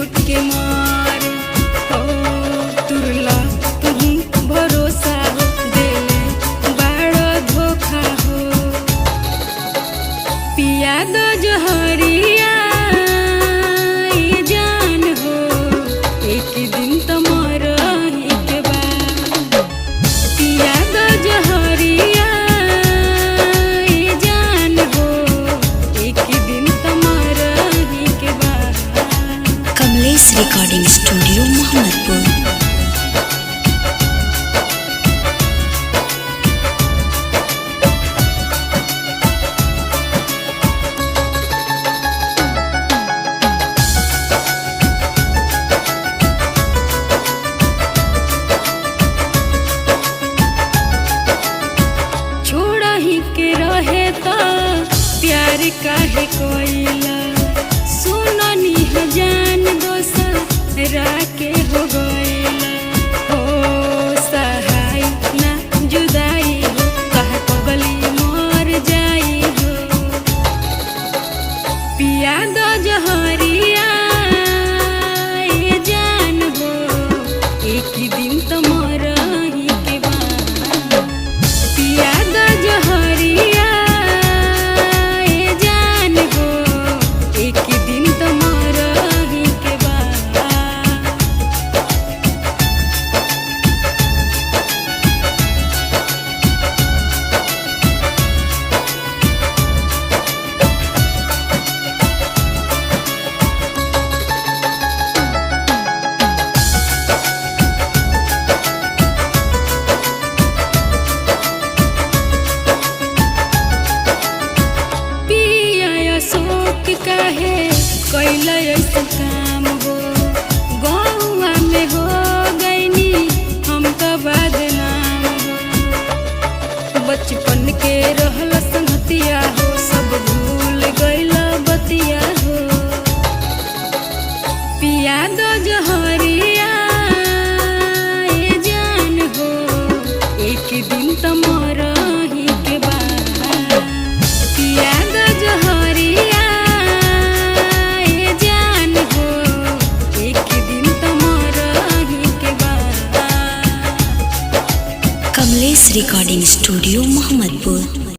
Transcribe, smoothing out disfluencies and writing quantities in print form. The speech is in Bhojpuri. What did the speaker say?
विपत के मारे हो तुरला तुही भरोसा हो देले बड़ा धोखा हो पिया दो जहरिया ये जान हो एक दिन तो मरही के बाद पिया दो जहरिया ये जान हो एक दिन तो मरही के बाद। Kamlesh recording studio Mohammadpur. छोड़ा ही के रहे तो प्यार काहे कोइला सुननी है जान दोसरा के हो गइला हो सहाय ना जुदाई हो कह पगली मर जाई हो पिया दो जहरिया ये जान हो एक दिन तो मरही के बाद पिया दो जहरिया ये जान हो एक दिन तो मरही के बाद। पिया अशोक काहे कैला ऐसा काम हो गौआ में हो गईनी हम तो बदनाम हो बचपन के रहल संगतिया हो सब भूल गईला बतिया हो पिया दो जहरिया ये जान हो एक दिन तो मरही के बाद पिया दो जहरिया ये जान हो एक दिन तो मरही के बाद। Kamlesh recording studio Mohammadpur.